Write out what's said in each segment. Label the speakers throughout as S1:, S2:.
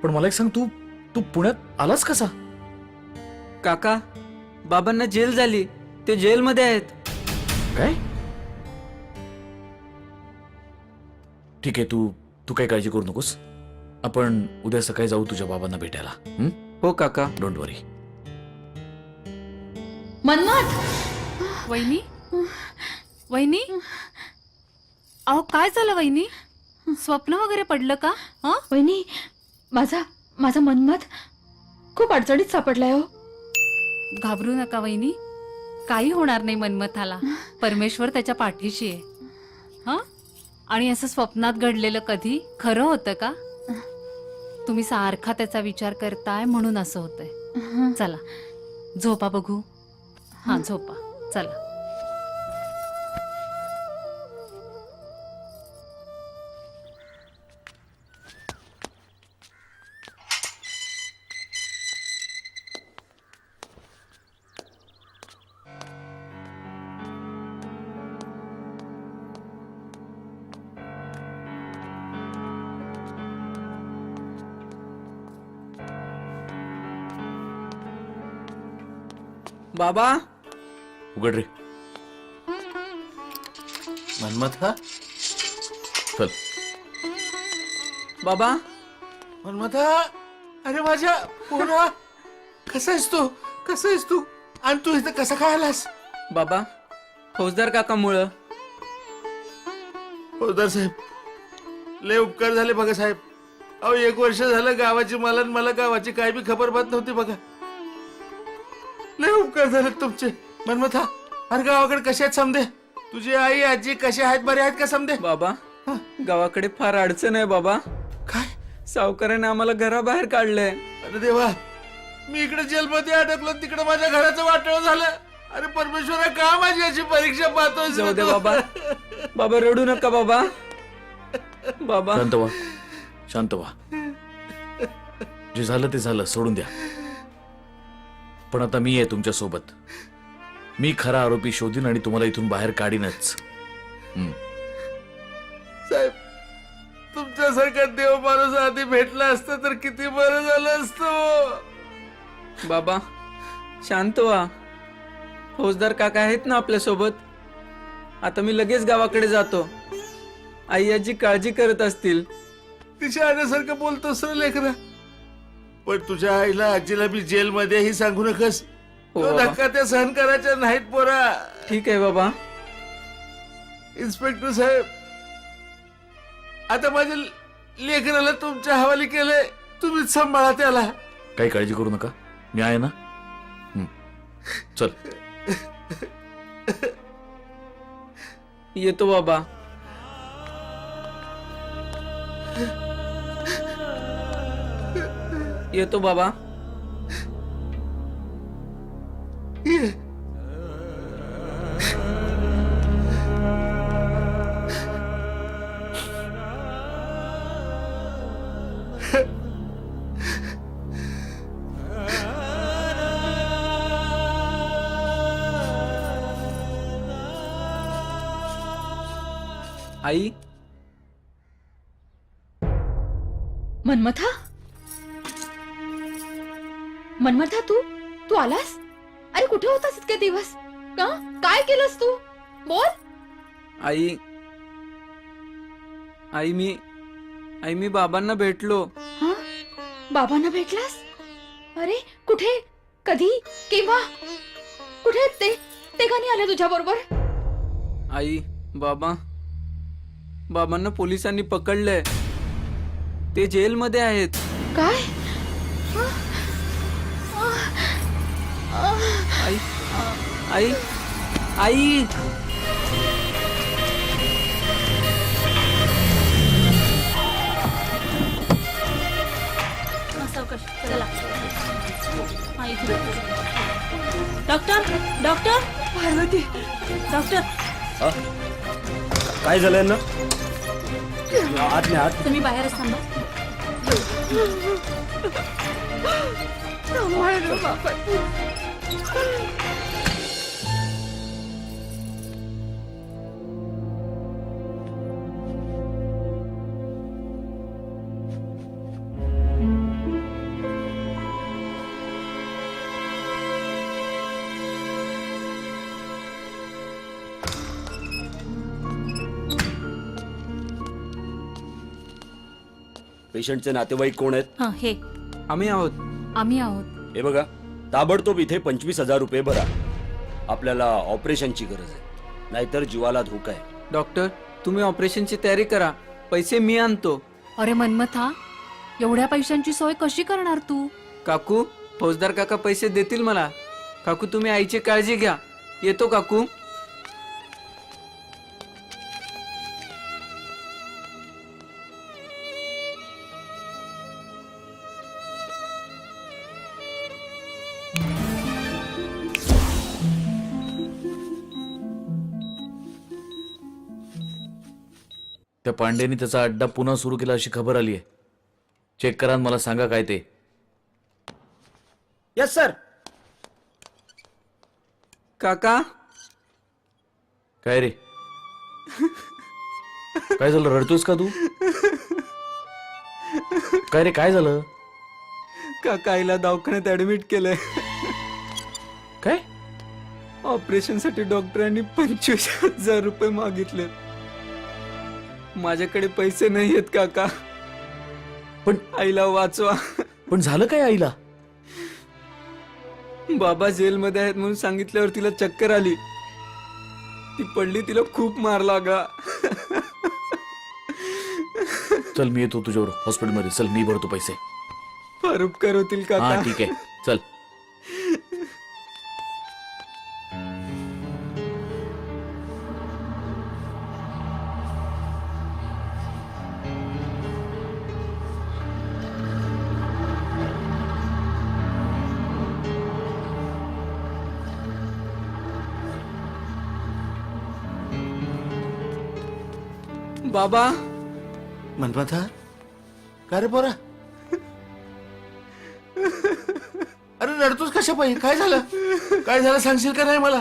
S1: पण मला एक सांग, तू तू पुण्यात आलास कसा?
S2: काका, बाबांना जेल झाली, ते जेलमध्ये आहेत.
S1: काय? ठीक आहे, तू तू काही काळजी करू नकोस. आपण उद्या सकाळी जाऊ तुझ्या बाबांना भेटायला.
S2: हो काका.
S1: डोंट वरी.
S3: मन्मथ! वहिनी, वहिनी, अहो काय झालं वहिनी? स्वप्न वगैरे पडलं का?
S4: वहिनी, माझा माझा मन्मथ खूप अडचणीत सापडलाय हो.
S3: घाबरू नका वहिनी, काही होणार नाही मन्मथाला. परमेश्वर त्याच्या पाठीशी आहे. हा, आणि असं स्वप्नात घडलेलं कधी खरं होतं का? तुम्ही सारखा त्याचा विचार करताय म्हणून असं होतंय. चला झोपा बघू. हा झोपा, चला.
S2: बाबा,
S1: उघड रे.
S5: मन्मथा,
S1: चल.
S2: बाबा,
S5: मन्मथा, अरे माझ्या पोरा, कसा आहेस तू? कसा आहेस तू? आणि तू इथं कसा काय आलास?
S2: बाबा, फौजदार काकामुळं.
S5: फौजदार साहेब, लय उपकार झाले बघा साहेब. अहो 1 वर्ष झालं गावाची मला गावाची काय बी खबर बात नव्हती बघा. लय उपकार झाले तुमचे. मन्मथा, अरे गावाकडे कसे आहेत समदे? तुझी आई आजी कसे आहेत? बरे आहेत का समदे?
S2: बाबा, गावाकडे फार अडचण आहे बाबा.
S5: काय?
S2: सावकाराने आम्हाला घराबाहेर काढलंय.
S5: अरे देवा, मी इकडे जेलमध्ये अडकलो, तिकडे माझ्या घराचं वाटोळं झालं. अरे परमेश्वरा, का माझी अशी परीक्षा पाहतोय?
S2: जाऊ दे बाबा. बाबा रडू नका बाबा. बाबा,
S1: शांत व्हा, शांत व्हा. जे झालं ते झालं, सोडून द्या. पण आता मी आहे तुमच्या सोबत. मी खरा आरोपी शोधीन आणि तुम्हाला इथून बाहेर काढीनच.
S5: साहेब, तुमच्यासारखा देव माणूस आधी भेटला असता तर किती बरं झालं असतं.
S2: बाबा शांत व्हा. फौजदार काका आहेत ना आपल्या सोबत. आता मी लगेच गावाकडे जातो. आई आजी काळजी करत असतील.
S5: तिच्या आण्यासारखं बोलतोस रे लेकरा. पण तुझ्या आईला आजीला बी जेलमध्ये ही सांगू नकस.
S2: हो
S5: तो
S2: बाबा.
S5: धक्का त्या सहन करायच्या नाहीत पोरा.
S2: ठीक आहे बाबा.
S5: इन्स्पेक्टर साहेब, आता माझ्या लेकराला तुमच्या हवाली केलंय. तुम्हीच सांभाळा त्याला.
S1: काही काळजी करू नका, मी आहे ना. चल.
S2: येतो बाबा. येतो बाबा.
S5: ये.
S2: आई,
S4: मन्मथा, मन्मथा, तू तू आलास? अरे कुठे होतास इतके दिवस? का काय केलंस तू? बोल.
S2: आई, आई मी बाबांना भेटलो.
S4: हा, बाबांना भेटलास? अरे कुठे, कधी, केव्हा, कुठे आहेत ते? ते का नाही आले तुझ्या बरोबर?
S2: आई, बाबांना पोलिसांनी पकडलंय. ते जेलमध्ये आहेत.
S4: काय?
S2: आई, आई, आई.
S3: डॉक्टर, डॉक्टर,
S4: पार्वती,
S3: डॉक्टर,
S6: काय झालंय ना? आत नाही, आत.
S3: तुम्ही बाहेरच थांबा.
S4: सांभाळ रे बाबा.
S6: पेशंटचे नातेवाईक कोण आहेत?
S3: हं, हे
S2: आम्ही आहोत.
S3: आम्ही आहोत.
S6: हे बघा, ताबडतोब इथे 25,000 रुपये भरा. आपल्याला ऑपरेशनची गरज आहे, नाहीतर जीवाला धोका आहे.
S2: डॉक्टर, तुम्ही ऑपरेशनची तयारी करा. पैसे मी आणतो.
S3: अरे मन्मथा, एवढ्या पैशांची सोय कशी करणार तू?
S2: काकू, फौजदार काका पैसे देतील मला. काकू, तुम्ही आईची काळजी घ्या. येतो काकू.
S1: त्या पांडेनी त्याचा अड्डा पुन्हा सुरू केला अशी खबर आली आहे. चेक करा आणि मला सांगा काय ते.
S6: Yes sir.
S2: काका,
S1: काय रे, काय झालं, रडतोयस का तू? काय रे, काय झालं?
S2: काका आईला दवाखान्यात ऍडमिट केलंय.
S1: काय?
S2: ऑपरेशनसाठी डॉक्टरांनी 25,000 रुपये मागितले. माझ्याकडे पैसे नाही आहेत काका.
S1: पण
S2: आईला वाचवा.
S1: पण झालं काय आईला?
S2: बाबा जेलमध्ये आहेत म्हणून सांगितल्यावर तिला चक्कर आली. ती पडली, तिला खूप मार लागला.
S1: चल मी येतो तुझ्यावर हॉस्पिटलमध्ये. चल मी भरतो पैसे.
S2: फार उपकार होतील
S1: हा
S2: काका.
S1: ठीक आहे, चल.
S2: बाबा,
S5: मनमथा, काय रे पोरा? अरे रडतोस कशा पाहिजे? काय झालं? काय झालं सांगशील का नाही मला?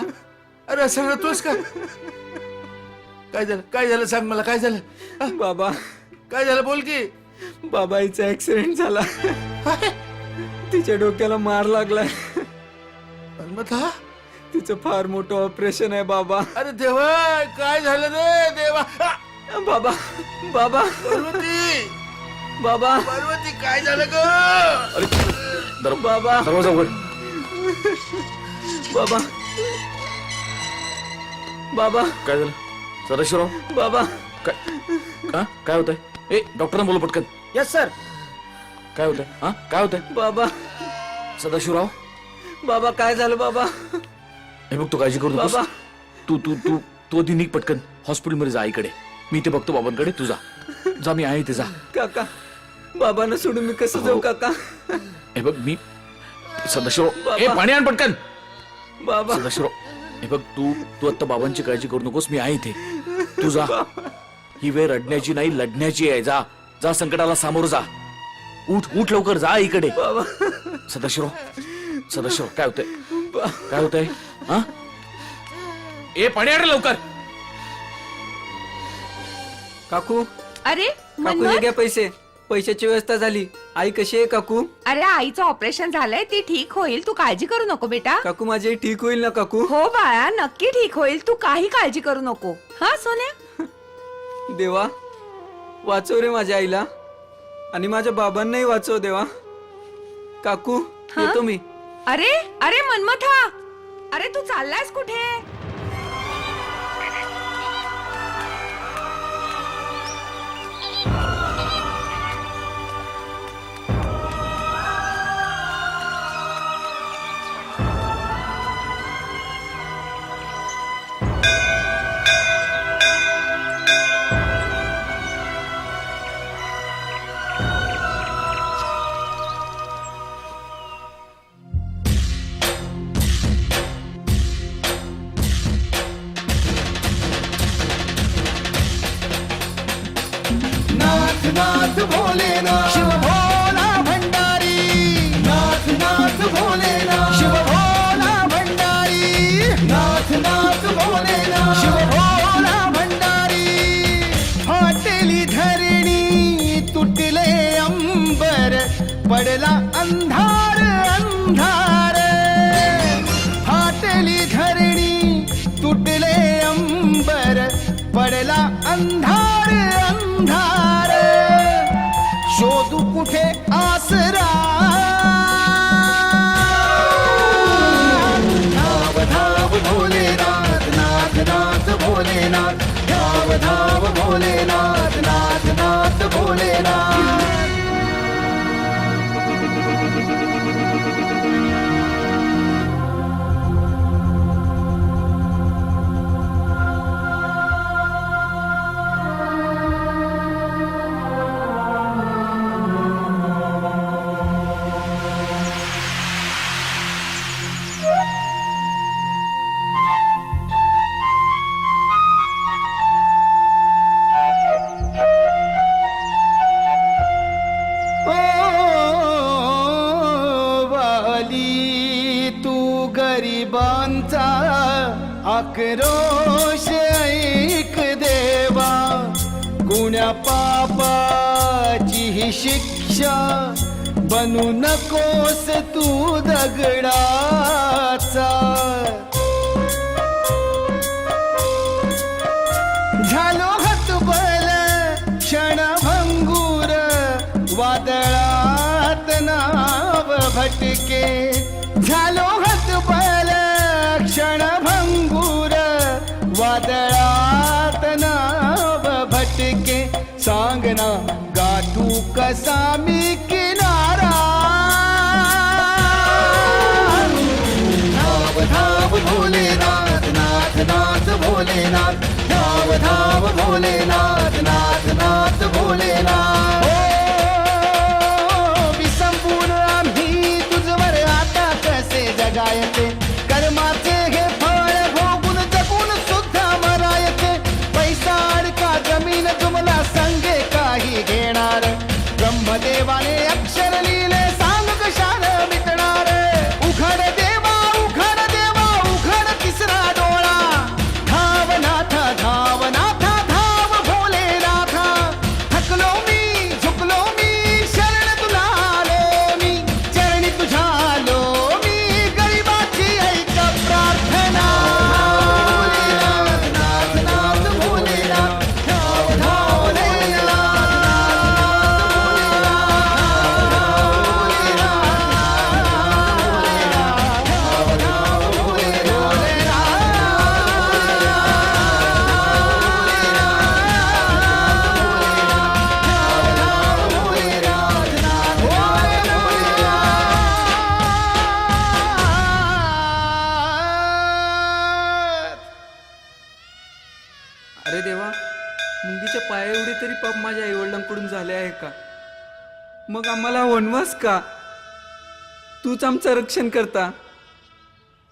S5: अरे असं रडतोस का? काय झालं? काय झालं सांग मला, काय झालं? हा?
S2: बाबा,
S5: काय झालं बोल की.
S2: बाबा, आईचा ऍक्सिडेंट झाला. तिच्या डोक्याला मार लागलाय.
S5: मनमथा,
S2: तिचं फार मोठं ऑपरेशन आहे बाबा.
S5: अरे देवा, काय झालं रे देवा? आ!
S2: बाबा, बाबा,
S5: पार्वती,
S2: बाबा,
S5: पार्वती, काय झालं ग?
S2: बाबा,
S1: दरवाजा उघड.
S2: बाबा, बाबा,
S1: काय झालं सदाशिवराव?
S2: बाबा,
S1: काय काय होतंय? ए डॉक्टरांना बोलू पटकन.
S6: Yes sir.
S1: काय होतंय? हा काय होतंय?
S2: बाबा,
S1: सदाशिवराव,
S2: बाबा, काय झालं बाबा?
S1: हे बघ, तू काळजी करू नकोस.
S2: बाबा,
S1: तू तू तू तू आधी निघ पटकन हॉस्पिटलमध्ये जा. आईकडे मी ते बघतो, बाबांकडे तू जा. जा, मी आहे ते. जा.
S2: काका, बाबांना सोडून मी कसं जाऊ काका?
S1: हे बघ, मी सदाशिवराव,
S2: बाबा.
S1: ए पाणी आण पटकन.
S2: बाबा,
S1: सदाशिवराव, हे बघ, तू तू आता बाबांची काळजी करू नकोस. मी आहे इथे. तू जा. ही वेळ रडण्याची नाही, लढण्याची आहे. जा जा, संकटाला सामोरं जा. उठ उठ लवकर, जा इकडे.
S2: बाबा,
S1: सदाशिवराव, सदाशिवराव, काय होतंय? काय होतंय? हा, ए पाणी आण रे लवकर.
S2: काकू,
S4: अरे
S2: काकू, हे
S4: मनमथ,
S2: घ्या पैसे. पैशाची व्यवस्था झाली. आई कशी आहे काकू?
S7: अरे आईचं ऑपरेशन झालंय, ती ठीक होईल, तू काळजी करू नको बेटा.
S2: काकू, माझी आई ठीक होईल ना काकू?
S7: हो बाळा, नक्की ठीक होईल, तू काही काळजी करू नको. हा सोन्या.
S2: देवा, वाचव रे माझ्या आईला आणि माझ्या बाबांनाही वाचव देवा. काकू, येतो मी.
S7: अरे अरे मनमथा, अरे तू चाललायस कुठे?
S8: नाथ नाथ भोलेनाथ शिव भोला भंडारी. नाथ नाथ भोलेनाथ शिव भोला भंडारी. नाथ नाथ भोलेनाथ शिव भोला भंडारी. फाटेली धरणी तुटले अंबर, पडला अंधार अंधार. फाटेली धरणी तुटले अंबर, पडला अंधार अंधार. शोधू आक्रोश ऐक देवा, गुण्या पापाची ही शिक्षा, बनू नकोस तू दगडाचा. झालो हतबल क्षणभंगूर, वादळात नाव भटके. झालो हतबल क्षणभंगूर, वादळात नाव भटके. सांगना गाठू कसा मी किनारा. धाव धाव भोलेनाथ, नाथ नाथ भोलेनाथ. धाव धाव भोलेनाथ, नाथ नाथ भोलेनाथ. विसंपूर्ण आम्ही तुझवर आता कसे जगायचे. कर्माचे हे फळ भोगून जगून सुद्धा मरायचे. पैसा अडका जमीन तुम्हाला संगे काही घेणार. ब्रह्मदेवाने अक्षर लिहिले सांग कशाला मिटणार. उघड देवा उघड देवा उघड तिसरा डोळा. धावनाथा धावनाथा धाव भोलेनाथा. थकलो मी झुकलो मी शरण तुला आलो मी. चरणी तुझ्या आलो मी गरिबाची ऐक प्रार्थना. भोलेनाथ नाथ नाथ भोलेनाथ. धाव धाव
S2: अरे देवा, मुंगीच्या पाया एवढे तरी पाप माझ्या आईवडिलांकडून झाले आहे का? मग आम्हाला वनवास का? तूच आमचं रक्षण करता,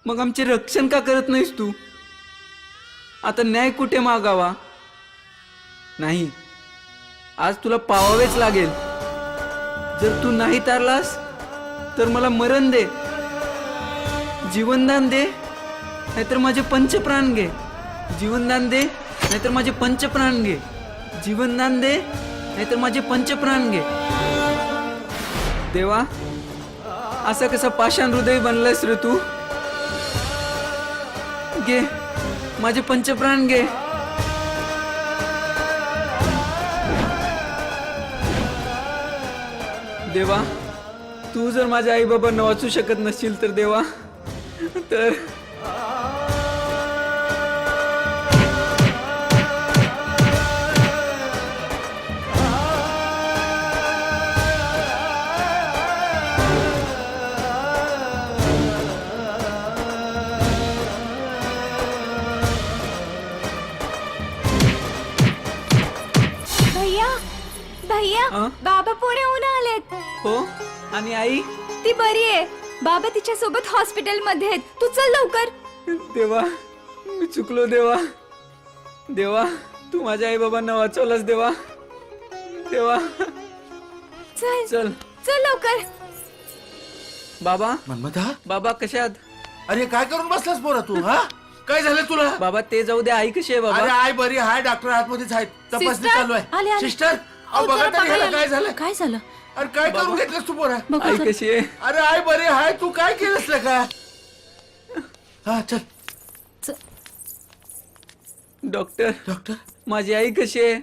S2: मग आमचे रक्षण का करत नाहीस तू? आता न्याय कुठे मागावा? नाही, आज तुला पावावेच लागेल. जर तू नाही तारलास तर मला मरण दे, जीवनदान दे, नाहीतर माझे पंचप्राण घे. जीवनदान दे नाहीतर माझे पंचप्राण घे. जीवनदान दे नाहीतर माझे पंचप्राण घे. देवा, असा कसा पाषाण हृदय बनलायस रे तू? घे माझे पंचप्राण घे. देवा, तू जर माझ्या आई बाबांना वाचू शकत नसशील तर देवा, तर
S4: भैया भैया,
S2: अं?
S4: बाबा पुण्याहून आलेत.
S2: हो. आणि आई?
S4: ती बरी आहे. बाबा तिच्या सोबत हॉस्पिटल मध्ये आहेत. तू चल लवकर.
S2: देवा, मी चुकलो देवा. देवा, तू माझ्या आई बाबांना वाचवलंस देवा. देवा,
S4: चल
S2: चल.
S4: चल लवकर.
S2: बाबा,
S5: मन्मथा,
S2: बाबा कशात?
S5: अरे काय करून बसलास पोरा तू? हा, काय झालं तुला?
S2: बाबा ते जाऊ दे, आई कशी आहे
S5: अरे
S2: बाबा?
S5: आई बरी हाय, डॉक्टर आतमध्येच आहेत, तपासणी
S4: सिस्टर,
S5: चालू
S4: आले,
S5: आहे.
S4: आले.
S5: सिस्टर, अहो बघा तरी ह्याला काय झालं?
S4: काय झालं?
S5: अरे काय करून घेतलंस तू पोरा?
S2: आई कशी आहे?
S5: अरे आई बरी हाय, तू काय केलंस का? हा चल.
S2: डॉक्टर,
S5: डॉक्टर,
S2: माझी आई कशी आहे?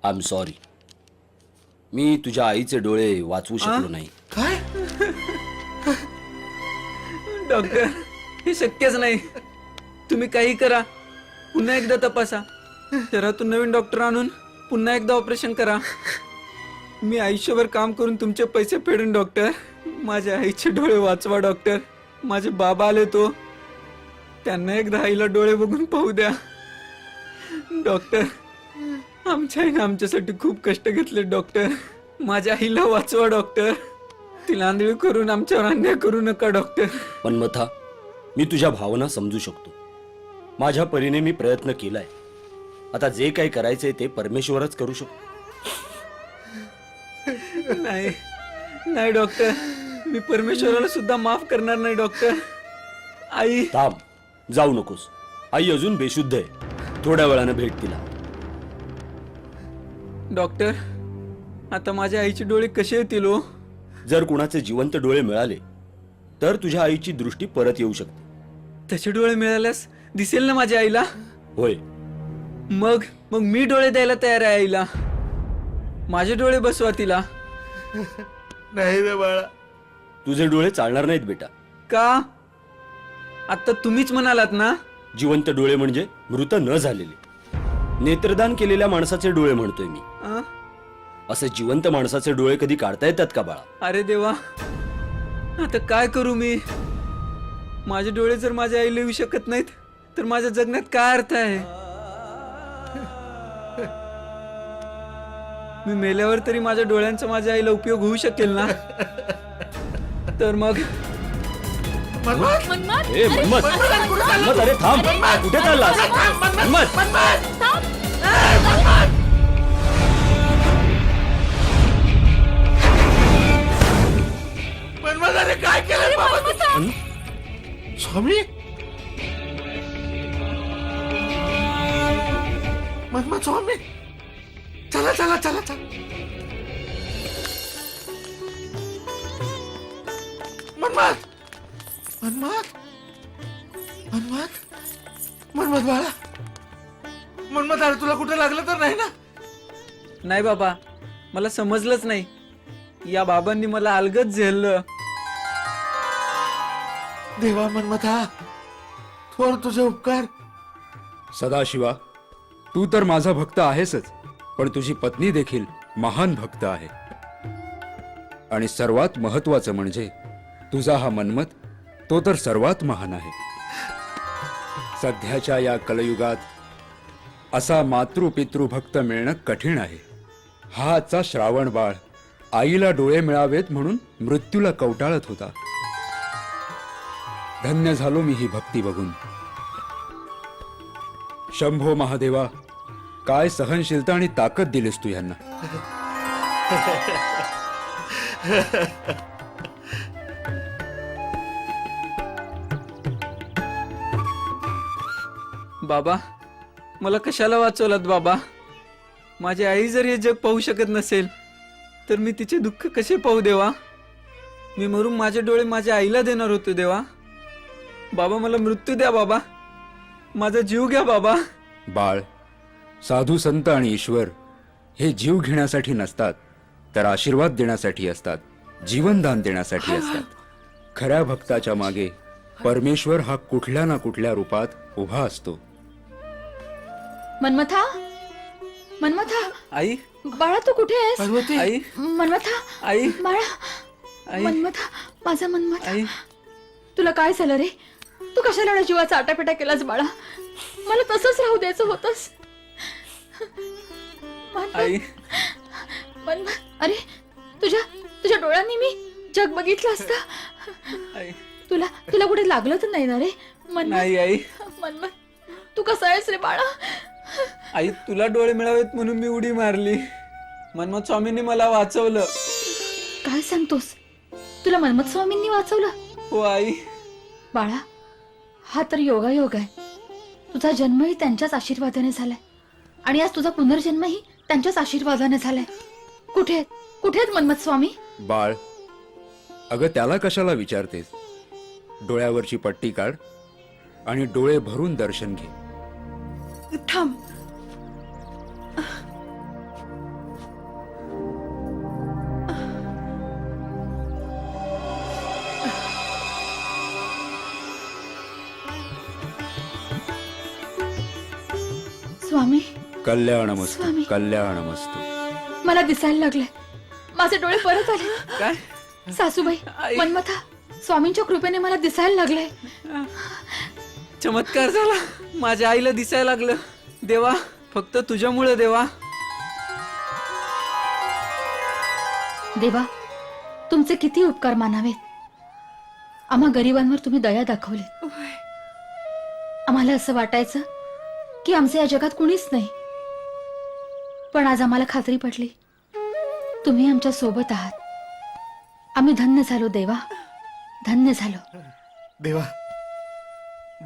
S6: आय एम सॉरी, मी तुझ्या आईचे डोळे वाचवू शकलो नाही.
S5: काय?
S2: डॉक्टर, हे शक्यच नाही. तुम्ही काही करा, पुन्हा एकदा तपासा. शहरातून नवीन डॉक्टर आणून पुन्हा एकदा ऑपरेशन करा. मी आयुष्यभर काम करून तुमचे पैसे फेडून डॉक्टर. माझ्या आईचे डोळे वाचवा डॉक्टर. माझे बाबा आले तो, त्यांना एकदा आईला डोळे बघून पाहू द्या डॉक्टर. आमच्या आईने आमच्यासाठी खूप कष्ट घेतले डॉक्टर. माझ्या आईला वाचवा डॉक्टर. तिला आंधळी करून आमच्यावर अन्याय करू नका डॉक्टर.
S6: मन्मथा, मी तुझ्या भावना समजू शकतो. माझ्या परीने मी प्रयत्न केलाय. आता जे काही करायचंय ते परमेश्वरच करू शकतो.
S2: नाही नाही डॉक्टर, मी परमेश्वराला सुद्धा माफ करणार नाही डॉक्टर. आई,
S6: थांब, जाऊ नकोस. आई अजून बेशुद्ध आहे, थोड्या वेळानं भेट तिला.
S2: डॉक्टर, आता माझ्या आईचे डोळे कसे येतील हो?
S6: जर कुणाचे जिवंत डोळे मिळाले तर तुझ्या आईची दृष्टी परत येऊ शकते.
S2: तसे डोळे मिळाल्यास दिसेल ना माझ्या आईला?
S6: होय,
S2: मग मग मी डोळे द्यायला तयार आहे आईला. माझे डोळे बसवा तिला.
S5: नाही रे बाळा.
S6: तुझे डोळे चालणार नाहीत बेटा.
S2: का? आता तुम्हीच म्हणालात ना.
S6: जिवंत डोळे म्हणजे मृत न झालेले. नेत्रदान केलेल्या माणसाचे डोळे म्हणतोय मी.
S2: अं?
S6: असे जिवंत माणसाचे डोळे कधी काढता येतात का बाळा?
S2: अरे देवा, आता काय करू मी? माझे डोळे जर माझ्या आईला येऊ शकत नाहीत तर माझ्या जगण्यात काय अर्थ आहे? मी मेल्यावर तरी माझ्या डोळ्यांचा माझ्या आईला उपयोग होऊ शकेल ना. तर मग
S5: मनमथ,
S6: ए मन्मथ, मन्मथ, अरे थांब, कुठे चाललास? मन्मथ,
S5: मनमथ, अरे काय केलं बाबा तू? स्वामी, मनमथ स्वामी, चला चला चला चला. मनमथ, मनमथ, मनमथ, मनमथ बाळा, मनमथ, अरे तुला कुठे लागलं तर नाही ना?
S2: नाही बाबा, मला समजलंच नाही. या बाबांनी मला अलगद झेललं.
S5: देवा मनमथा, थोर तुझे उपकार.
S9: सदाशिवा, तू तर माझा भक्त आहेसच, पण तुझी पत्नी देखील महान भक्त आहे. आणि सर्वात महत्वाचं म्हणजे तुझा हा मन्मथ, तो तर सर्वात महान आहे. सध्याच्या या कलयुगात असा मातृपितृ भक्त मिळणं कठीण आहे. हा आजचा श्रावण बाळ आईला डोळे मिळावेत म्हणून मृत्यूला कवटाळत होता. धन्य झालो मी ही भक्ती बघून. शंभो महादेवा, काय सहनशीलता आणि ताकद दिलीस तू यांना.
S2: बाबा, मला कशाला वाचवलात बाबा? माझी आई जर हे जग पाहू शकत नसेल तर मी तिचे दुःख कसे पाहू देवा? मी मरून माझे डोळे माझ्या आईला देणार होते देवा. बाबा, मला मृत्यू द्या बाबा, माझा जीव घ्या बाबा.
S9: बाळ, साधू संत आणि ईश्वर हे जीव घेण्यासाठी नसतात, तर आशीर्वाद देण्यासाठी असतात, जीवनदान देण्यासाठी असतात. खऱ्या भक्ताच्या मागे परमेश्वर हा कुठल्या ना कुठल्या रूपात उभा असतो.
S4: मनमथा, मनमथा,
S2: आई,
S4: बाळा तू कुठे आहेस?
S5: पार्वती,
S2: आई,
S4: मनमथा,
S2: आई,
S4: बाळा,
S2: आई,
S4: मनमथा, माझा मनमथा.
S2: आई,
S4: तुला काय झालं रे? तू कशाला एवढा जीवाचा आटापिटा केलास बाळा? मला तसंच राहू द्यायचं होतंस.
S2: आई,
S4: अरे, तुझ्या तुझ्या डोळ्यांनी मी जग बघितलं असतं.
S2: आई,
S4: तुला तुला कुठे लागलं तर नाही ना रे?
S2: नाही आई.
S4: मनमथ, तू कसा आहेस रे बाळा?
S2: आई, तुला डोळे मिळावेत म्हणून मी उडी मारली. मनमथ स्वामींनी मला वाचवलं.
S4: काय सांगतोस? तुला मनमथ स्वामींनी वाचवलं?
S2: हो आई.
S4: बाळा, हा तर योगायोग आहे. तुझा जन्मही त्यांच्याच आशीर्वादाने झालाय आणि आज तुझा पुनर्जन्मही त्यांच्याच आशीर्वादाने झालाय. कुठे कुठे मनमथ स्वामी?
S9: बाळ, अगं त्याला कशाला विचारतेस? डोळ्यावरची पट्टी काढ आणि डोळे भरून दर्शन घे.
S4: थांब. स्वामी,
S9: कल्याणमस्तु,
S4: स्वामी.
S9: कल्याणमस्तु.
S4: मला दिसायला लागलंय. माझे डोळे परत आले.
S2: काय?
S4: सासूबाई,
S2: आई.
S4: मनमथा, स्वामींच्या कृपेने मला दिसायला लागलंय.
S2: चमत्कार झाला. माझ्या आईला दिसायला लागलं. देवा, फक्त तुझ्यामुळे देवा.
S4: देवा, तुमचे किती उपकार मानावेत. आम्हा गरिबांवर तुम्ही दया दाखवली. आम्हाला असं वाटायचं की आमचं या जगात कुणीच नाही, पण आज आम्हाला खात्री पटली तुम्ही आमच्या सोबत आहात. आम्ही धन्य झालो देवा, धन्य झालो.
S5: देवा,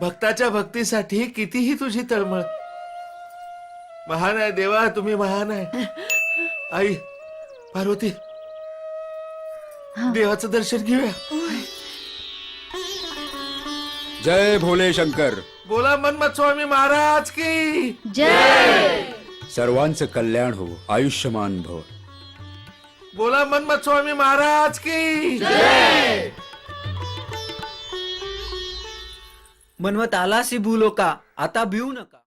S5: भक्ताच्या भक्तीसाठी कितीही तुझी तळमळ. महान आहे देवा, तुम्ही महान आहे. आई पार्वती, देवाचं दर्शन घेऊया.
S9: जय भोले शंकर.
S5: बोला मन्मथ स्वामी महाराज की.
S9: सर्वांचं कल्याण हो, आयुष्यमान भव.
S5: बोला मन्मथ स्वामी महाराज की.
S2: मनमत आलासी भूलो का, आता भिवू नका.